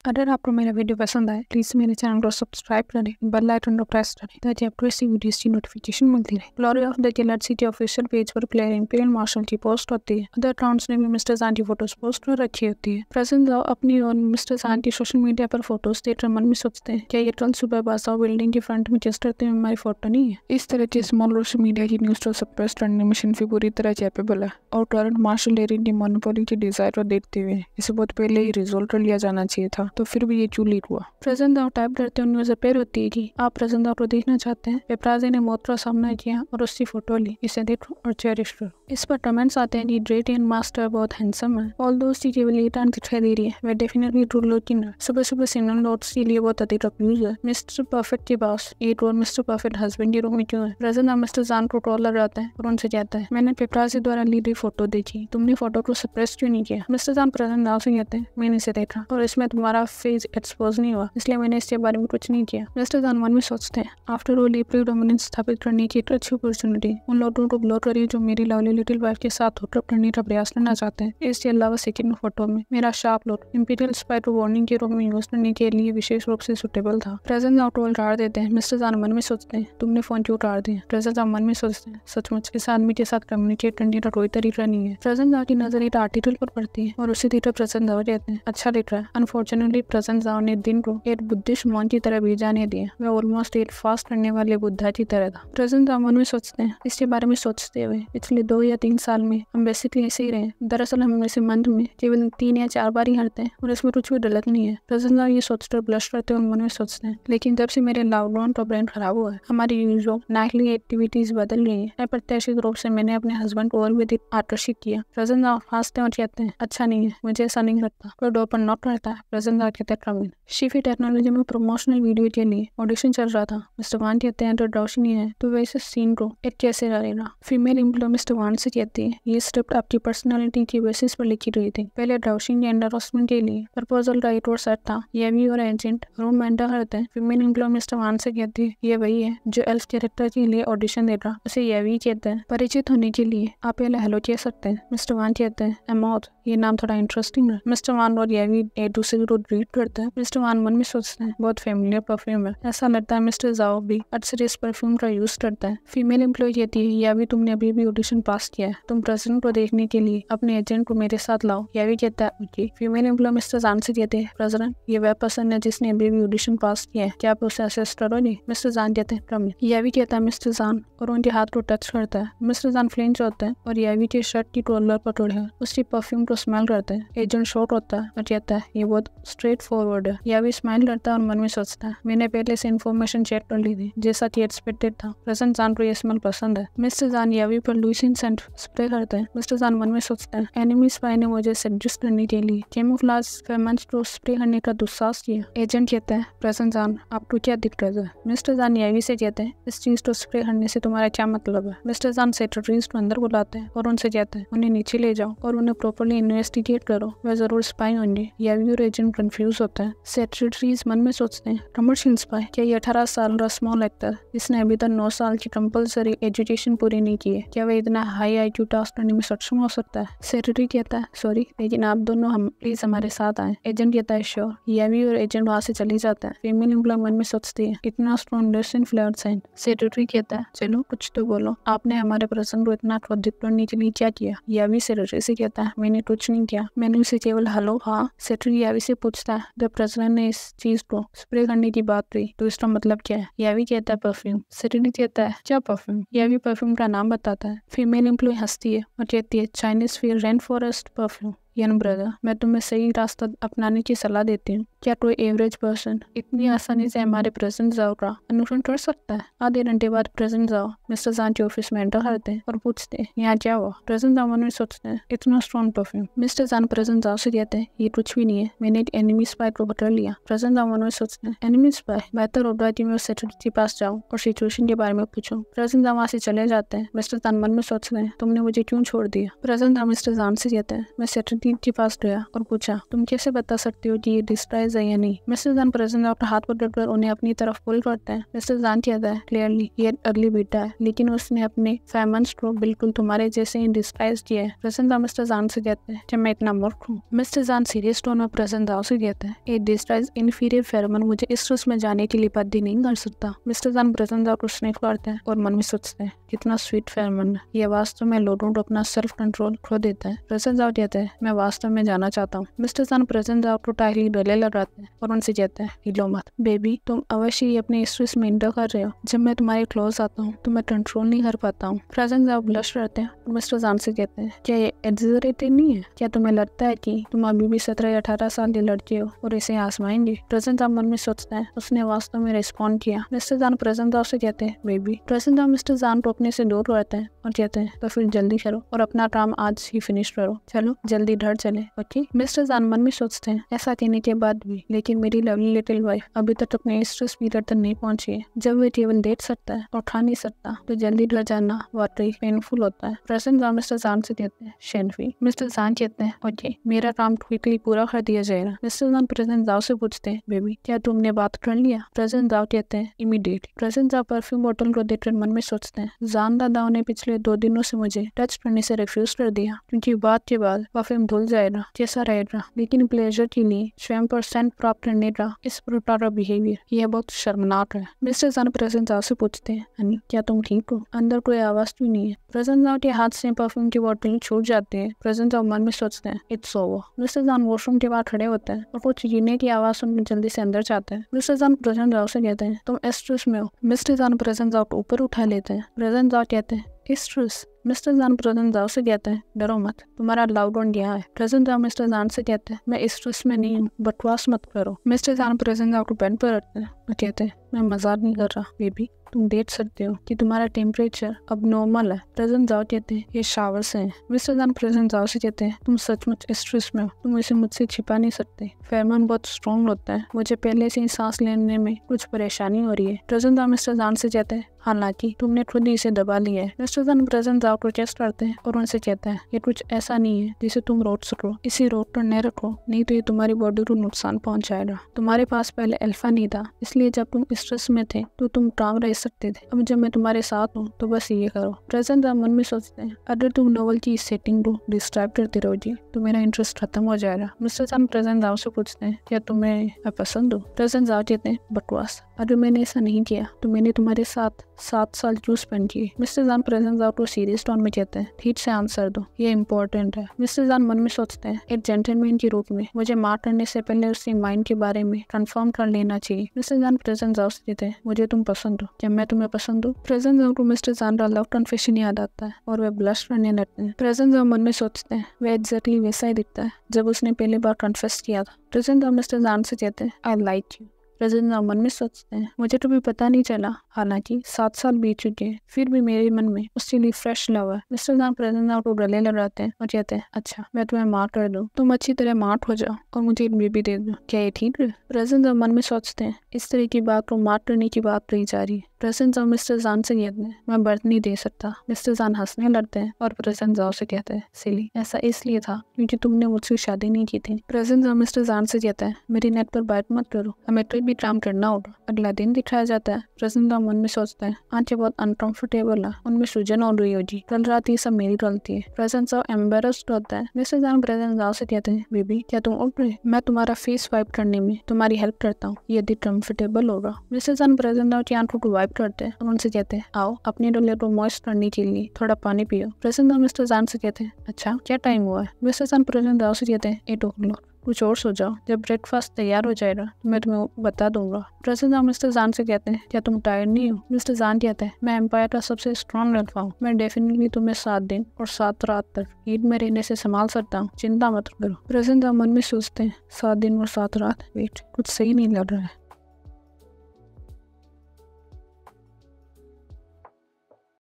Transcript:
अगर आपको मेरा वीडियो पसंद आए प्लीज मेरे चैनल को सब्सक्राइब करें, बेल आइकन को प्रेस करें ताकि आपको ऐसी वीडियोस की नोटिफिकेशन मिलती रहे। Glory of the killer city official page पर प्लेयर इंपीरियल मार्शल की पोस्ट होती है। अदर अकाउंट्स ने भी मिस्टर जान की फोटोज पोस्ट कर रखी होती है। प्रेजेंट जाओ अपनी और मिस्टर जान की सोशल मीडिया पर फोटोज देखकर मन में सोचते हैं क्या ये कल सुबह बासाओ बिल्डिंग के फ्रंट में किस करते हुए हमारी फोटो नहीं है। इस तरह की स्मॉल सोशल मीडिया की न्यूज को सप्रेस करने मशीन भी पूरी तरह कैपेबल है और करंट मार्शल लेयरिंग की मोनोपोली की डिजायर को देखते हुए इसे बहुत पहले ही रिजोल्व कर लिया जाना चाहिए था, तो फिर भी ये क्यों लीक हुआ। प्रेजेंट दाव टाइप करते हुए न्यूज अपेयर होती है कि आप प्रेजेंट दाव को देखना चाहते हैं। पेपराजी ने मौत का सामना किया और उसकी फोटो ली, इसे देखो और चेरिश करो। इस पर कमेंट्स आते हैं कि ड्रेटियन मास्टर बहुत हैंडसम है, ऑल दो उसकी केवल ये टाइम दिखाई दे रही है, वे डेफिनेटली ट्रू लुकिंग है। सुबह सुबह सिग्नल नोट्स के लिए बहुत अधिक अब्यूज है। मिस्टर परफेक्ट के पास एक और मिस्टर परफेक्ट हस्बैंड के रूम में क्यों है। प्रेजेंट मिस्टर जान को कॉल लगाता है और उनसे कहता है मैंने पेपराजी द्वारा ली गई फोटो देखी, तुमने फोटो को सप्रेस क्यों नहीं किया। मिस्टर जान प्रेजेंट दाव से कहते हैं मैंने इसे देखा और इसमें तुम्हारा फेस एक्सपोज नहीं हुआ, इसलिए मैंने इसके बारे में कुछ नहीं किया। मिस्टर जान मन में सोचते हैं आफ्टर ऑल एप्रिल डोमिनेंस स्थापित करने की एक अच्छी अपॉर्चुनिटी उन लोगों को ब्लॉक करिए जो मेरी लवली लिटिल वाइफ के साथ होकर करने का प्रयास करना चाहते हैं। इसके अलावा सेकंड फोटो में मेरा शार्प लोड इंपीरियल स्पाई को वार्निंग के रूप में यूज करने के लिए विशेष रूप से सुटेबल था। प्रेजेंट जान टोल उतार देते हैं। मिस्टर जान मन में सोचते हैं तुमने फोन क्यों उतार दिया। प्रेजेंट जान मन में सोचते हैं सचमुच इस आदमी के साथ कम्युनिकेट करने का कोई तरीका नहीं है। प्रेजेंट जान की नजर एक आर्टिकल पर पड़ती है और उसी तरह प्रेजेंट जान कहते हैं अच्छा लिख रहा है। अनफॉर्चुनेटली प्रेजेंट जान ने दिन को एक बुद्धिस्ट मॉन्क की तरह भेजा नहीं दिया, वह ऑलमोस्ट एक फास्ट करने वाले बुद्धा की तरह था। प्रेजेंट जान मन में सोचते हैं इसके बारे में सोचते हुए पिछले 2 या 3 साल में हम बेसिकली ऐसे ही रहे। दरअसल हम में से मंथ में केवल 3 या 4 बार ही हरते हैं और इसमें कुछ भी गलत नहीं है। प्रेजेंट जान ये सोचकर ब्लश करते हुए मन में सोचते हैं लेकिन जब से मेरे लॉकडाउन का ब्रेन खराब हुआ है हमारी यूजुअल नाइटली एक्टिविटीज बदल गई है। अप्रत्याशित रूप से मैंने अपने हस्बैंड को और भी अधिक आकर्षित किया। प्रेजेंट जान हंसते और कहते हैं अच्छा नहीं है, मुझे ऐसा नहीं लगता। पर डोर पर नॉट रहता है। प्रेजेंट जान कहते हैं कमिंग। शिफी टेक्नोलॉजी में प्रमोशनल वीडियो के लिए ऑडिशन चल रहा था। मिस्टर वान कहते हैं तो रोशनी है तो वैसे सीन को एक कैसे रहेगा। फीमेल एम्प्लॉय मिस्टर वान से कहती है ये स्क्रिप्ट आपकी पर्सनालिटी की बेसिस पर लिखी गई थी। पहले रोशनी के एंडोर्समेंट के लिए प्रपोजल राइट और सेट था। ये भी और एजेंट रूम मेंटर करते हैं। फीमेल एम्प्लॉय मिस्टर वान से कहती है ये वही है जो एल्फ कैरेक्टर के लिए ऑडिशन देगा। उसे ये भी कहते हैं परिचित होने के लिए आप पहले हेलो कह सकते हैं। मिस्टर वान कहते हैं एमोद, ये नाम थोड़ा इंटरेस्टिंग है। मिस्टर वान और ये भी एक दूसरे को ग्रीट करते हैं। मिस्टर वान मन में सोचते हैं बहुत फेमिलियर परफ्यूम है, ऐसा लगता है मिस्टर जाओ भी अक्सर इस परफ्यूम का यूज करता है। फीमेल एम्प्लॉय कहती है या भी तुमने अभी भी ऑडिशन पास किया है, तुम प्रेसिडेंट को देखने के लिए अपने एजेंट को मेरे साथ लाओ। यह भी कहता है ओके। फीमेल एम्प्लॉय मिस्टर जान से कहते हैं प्रेसिडेंट ये वह पर्सन है जिसने अभी भी ऑडिशन पास किया है, क्या आप उसे असिस्ट करोगे। मिस्टर जान कहते हैं कम। यह भी कहता है मिस्टर जान और उनके हाथ को टच करता है। मिस्टर जान फ्लिंच होता है और यह भी के शर्ट की कॉलर पर तोड़े है, उसकी परफ्यूम को स्मेल करते हैं। एजेंट शॉर्ट होता है और कहता है ये बहुत स्ट्रेट फॉरवर्ड है। यह भी स्माइल करता है और मन में सोचता है मैंने पहले से इन्फॉर्मेशन चेक कर ली थी जैसा कि एक्सपेक्टेड था। प्रेजेंट जान को ये स्मेल पसंद है। मिस्टर जान यावी पर लुइसिन सेंट स्प्रे करते हैं। मिस्टर जान मन में सोचते हैं एनिमी स्पाई ने मुझे सेड्यूस करने के लिए कैमोफ्लेज फेरोमोन्स को स्प्रे करने का दुस्साहस किया। एजेंट कहते हैं प्रेजेंट जान आपको क्या दिक्कत है। मिस्टर जान यावी से कहते हैं इस चीज को स्प्रे करने से तुम्हारा क्या मतलब है। मिस्टर जान सेक्रेटरीज को अंदर बुलाते हैं और उनसे कहते हैं उन्हें नीचे ले जाओ और उन्हें प्रॉपर्ली इन्वेस्टिगेट करो, वह जरूर स्पाई होंगे। यावी और एजेंट कंफ्यूज होता है। सेक्रेटरीज मन में सोचते हैं कमर्शियल स्पाई, क्या ये 18 साल का स्मॉल एक्टर जिसने अभी तक 9 साल की कंपलसरी एजुकेशन पूरी नहीं की है, क्या वह इतना हाई IQ टास्क करने में सक्षम हो सकता है। सेक्रेटरी कहता है सॉरी लेकिन आप दोनों हम प्लीज हमारे साथ आए। एजेंट कहता है श्योर। यावी और एजेंट वहाँ से चली जाता है। फीमेल एम्प्लॉय मन में सोचती है इतना स्ट्रॉन्ग लेसन फ्लेयर साइन। सेक्रेटरी कहता है चलो कुछ तो बोलो, आपने हमारे प्रसंग को इतना क्रोधित करने के लिए क्या किया। यावी सेक्रेटरी से कहता है मैंने कुछ नहीं किया, मैंने उसे केवल हेलो हाँ। सेक्रेटरी यावी से पूछता है जब प्रेसिडेंट ने इस चीज को स्प्रे करने की बात की तो इसका मतलब क्या है। यावी कहता है परफ्यूम। सेक्रेटरी कहता है क्या परफ्यूम। यावी परफ्यूम का नाम बताता है। फीमेल एम्प्लॉय हंसती है और कहती है चाइनीज फिर रेन फॉरेस्ट परफ्यूम। यन ब्रदर मैं तुम्हें सही रास्ता अपनाने की सलाह देती हूँ। क्या कोई एवरेज पर्सन इतनी आसानी से हमारे प्रेजेंट जाओ का अनुसरण कर सकता है। आधे घंटे बाद प्रेजेंट जाओ मिस्टर जान के ऑफिस में एंटर करते हैं और पूछते हैं यहाँ क्या हुआ। प्रेजेंट जाओ मन में सोचते हैं इतना स्ट्रॉन्ग परफ्यूम। मिस्टर जान प्रेजेंट जाओ से कहते हैं ये कुछ भी नहीं है, मैंने एक एनिमी स्पाई को पकड़ लिया। प्रेजेंट जाओ मन में सोचते हैं एनिमी स्पाई, बेहतर होगा कि मैं उस सेक्रेटरी के पास जाऊँ और सिचुएशन के बारे में पूछूं। प्रेजेंट जाओ वहाँ से चले जाते हैं। मिस्टर जान मन में सोचते हैं तुमने मुझे क्यों छोड़ दिया। प्रेजेंट जाओ मिस्टर जान से कहते हैं मैं सेक्रेटरी के पास गया और पूछा तुम कैसे बता सकते हो कि ये डिस्गाइज डिस्गाइज है या नहीं। मिस्टर जान प्रेजेंट अपना हाथ पकड़कर उन्हें अपनी तरफ पुल करते हैं। मिस्टर जान कहता है क्लियरली ये अर्ली बीटा है, लेकिन उसने अपने फेमंस को बिल्कुल तुम्हारे जैसे ही डिस्गाइज किया है। प्रेजेंट मिस्टर जान से कहते हैं जब मैं इतना मूर्ख हूँ। मिस्टर जान सीरियस टोन में प्रेजेंट से कहते हैं ये डिस्गाइज इन्फीरियर फेरोमोन मुझे इस रूस में जाने के लिए बाध्य नहीं कर सकता। मिस्टर जान प्रेजेंट को स्निफ करते हैं और मन में सोचते हैं कितना स्वीट फेरोमोन है, ये वास्तव में लोगों को अपना सेल्फ कंट्रोल खो देता है। प्रेजेंट कहते हैं मैं वास्तव में जाना चाहता हूँ। मिस्टर जान प्रेजेंट को टाइटली गले लगाते हैं और उनसे कहते हैं हिलो मत बेबी, तुम अवश्य ही अपने स्ट्रेस में इंटर कर रहे हो। जब मैं तुम्हारे क्लोज आता हूँ तो मैं कंट्रोल नहीं कर पाता हूँ। प्रेजेंट ब्लश करते हैं और मिस्टर जान से कहते हैं क्या ये एग्जैजरेटेड नहीं है? क्या तुम्हें लगता है कि तुम अभी भी 17 या 18 साल के लड़के हो और इसे आजमाएंगे? प्रेजेंट मन में सोचता है उसने वास्तव में रिस्पॉन्ड किया। मिस्टर जान प्रेजेंट से कहते हैं बेबी। प्रेजेंट मिस्टर जान को अपने से दूर करते हैं और कहते हैं तो फिर जल्दी करो और अपना काम आज ही फिनिश करो, चलो जल्दी घर चले, ओके। मिस्टर जान मन में सोचते हैं ऐसा कहने के बाद भी लेकिन मेरी लवली लिटिल वाइफ अभी तक अपने स्ट्रेस पीरियड तक नहीं पहुंची है। जब वे केवल देख सकता है और खा नहीं सकता तो जल्दी घर जाना वाकई पेनफुल होता है। प्रेजेंट मिस्टर जान से कहते हैं शेनफी। मिस्टर जान कहते हैं ओके मेरा काम क्विकली पूरा कर दिया जाएगा। मिस्टर जान प्रेजेंट जाओ से पूछते हैं बेबी क्या तुमने बात कर लिया? प्रेजेंट जाओ कहते हैं इमीडिएटली। प्रेजेंट जाओ परफ्यूम बोतल को देखकर मन में सोचते हैं जान दादाओं ने पिछले 2 दिनों से मुझे टच करने से रिफ्यूज कर दिया क्योंकि बात के बाद परफ्यूम धुल जाएगा जैसा रहेगा, लेकिन प्लेजर के लिए 1% प्राप्त करने का इस प्रकार का बिहेवियर यह बहुत शर्मनाक है। मिस्टर जान प्रेजेंट जाओ से पूछते हैं हनी क्या तुम ठीक हो? अंदर कोई आवाज क्यों नहीं है? प्रेजेंट जाओ के हाथ से परफ्यूम की बोतल छूट जाती है। प्रेजेंट जाओ मन में सोचते हैं इट्स ओवर। मिस्टर जान वॉशरूम के बाहर खड़े होते हैं और कुछ गिरने की आवाज सुनकर जल्दी से अंदर जाते हैं। मिस्टर जान प्रेजेंट जाओ से कहते हैं तुम स्ट्रेस में हो। मिस्टर जान प्रेजेंट जाओ को ऊपर उठा लेते हैं। प्रेजेंट जाओ कहते हैं स्ट्रेस। मिस्टर जान प्रेजेंट जाओ से कहते हैं डरो मत, तुम्हारा लाउड ऑन यहाँ है। प्रेजेंट जाओ मिस्टर जान से कहते हैं मैं स्ट्रेस में नहीं हूँ, बकवास मत करो। मिस्टर जान प्रेजेंट जाओ को बेड पर रखते हैं और कहते हैं मैं मजाक नहीं कर रहा बेबी, तुम देख सकते हो कि तुम्हारा टेम्परेचर अब नॉर्मल है। प्रेजेंट जाओ कहते हैं ये शावर से है। मिस्टर जान प्रेजेंट जाओ से कहते हैं तुम सचमुच स्ट्रेस में हो, तुम इसे मुझसे छिपा नहीं सकते। फेरोमोन बहुत स्ट्रॉन्ग होता है, मुझे पहले से ही सांस लेने में कुछ परेशानी हो रही है। प्रेजेंट जाओ मिस्टर जान से कहते हैं हालांकि तुमने खुद ही इसे दबा लिया है। मिस्टर जान प्रेजेंट जाओ प्रोटेस्ट करते हैं और उनसे कहता है ये कुछ ऐसा नहीं है जिसे तुम रोक सको, इसे रोक कर न रखो नहीं तो ये तुम्हारी बॉडी को नुकसान पहुंचाएगा। तुम्हारे पास पहले अल्फा नहीं था, इसलिए जब तुम स्ट्रेस में थे तो तुम काम रह सकते थे। अब जब मैं तुम्हारे साथ हूँ तो बस ये करो। प्रेजेंट जाओ मन में सोचते हैं अगर तुम नोवेल की इस सेटिंग को डिस्क्राइब करते रहोगी तो मेरा इंटरेस्ट खत्म हो जाएगा। मिस्टर जान प्रेजेंट जाओ से पूछते हैं क्या तुम्हें पसंद हो? प्रेजेंट जाओ कहते हैं बकवास, अगर मैंने ऐसा नहीं किया तो मैंने तुम्हारे साथ 7 साल क्यों स्पेंड किए। मिस्टर जान प्रेजेंट जाओ को सीरियस टोन में कहते हैं ठीक से आंसर दो, ये इम्पोर्टेंट है। मिस्टर जान मन में सोचते हैं एक जेंटलमैन के रूप में मुझे मार करने से पहले उसके माइंड के बारे में कंफर्म कर लेना चाहिए। मिस्टर जान प्रेजेंट जाओ से कहते हैं मुझे तुम पसंद हो, क्या मैं तुम्हें पसंद हूँ? प्रेजेंट जाओ को मिस्टर जान का लव कन्फेशन याद आता है और वे ब्लश करने लगते हैं। प्रेजेंट जाओ मन में सोचते हैं वह एग्जैक्टली वैसा ही दिखता है जब उसने पहली बार कन्फेस किया था। प्रेजेंट जाओ मिस्टर जान से कहते हैं आई लाइक यू। प्रेजेंट जाओ मन में सोचते हैं मुझे तो भी पता नहीं चला, हालांकि 7 साल बीत चुके हैं फिर भी मेरे मन में उसके लिए फ्रेश लव है। मिस्टर जान प्रेजेंट जाओ को गले लगाते हैं और कहते हैं अच्छा मैं तुम्हें मार कर दूं, तुम अच्छी तरह मार हो जाओ और मुझे एक बेबी दे दो, क्या ये ठीक है? प्रेजेंट जाओ मन में सोचते हैं इस तरह की बात को मार करने की बात रही जा रही है। प्रेजेंट जाओ मिस्टर जान से कहते हैं मैं बर्थ नहीं दे सकता। मिस्टर जान हंसने लगते हैं और प्रेजेंट जाओ से कहते हैं सिली, ऐसा इसलिए था क्योंकि तुमने मुझसे शादी नहीं की थी। प्रेजेंट जाओ मिस्टर जान से कहता है मेरी नेट पर बात मत करो, हमें कोई भी काम करना होगा। अगला दिन दिखाया जाता है। प्रेजेंट जाओ मन में सोचते हैं आंखें बहुत अनकंफर्टेबल है, उनमें सूजन हो रही होगी, कल रात ये सब मेरी गलती है। प्रेजेंट जाओ एम्बेरस्ड होता है। मिस्टर जान प्रेजेंट जाओ से कहते हैं बेबी क्या तुम उठ रहे? मैं तुम्हारा फेस वाइप करने में तुम्हारी हेल्प करता हूँ यदि कंफर्टेबल होगा। मिस्टर जान प्रेजेंट जाओ की आंखों को वाइप करते हैं और उनसे कहते हैं आओ अपने डोले को मॉइस्ट करने के लिए थोड़ा पानी पियो। प्रेजेंट जाओ मिस्टर जान से कहते हैं अच्छा क्या टाइम हुआ है? मिस्टर जान प्रेजेंट जाओ से कहते हैं 8 o'clock, कुछ और सो जाओ, जब ब्रेकफास्ट तैयार हो जाएगा तो मैं तुम्हें बता दूंगा। प्रेजेंट जाओ मिस्टर जान से कहते हैं क्या तुम टायर्ड नहीं हो? मिस्टर जान कहते हैं मैं एम्पायर का सबसे स्ट्रॉन्ग लड़का हूँ, मैं डेफिनेटली तुम्हें 7 दिन और 7 रात तक ईद में रहने से संभाल सकता हूँ, चिंता मत करो। प्रेजेंट जाओ मन में सोचते हैं 7 दिन और 7 रात, वेट कुछ सही नहीं लग रहा है।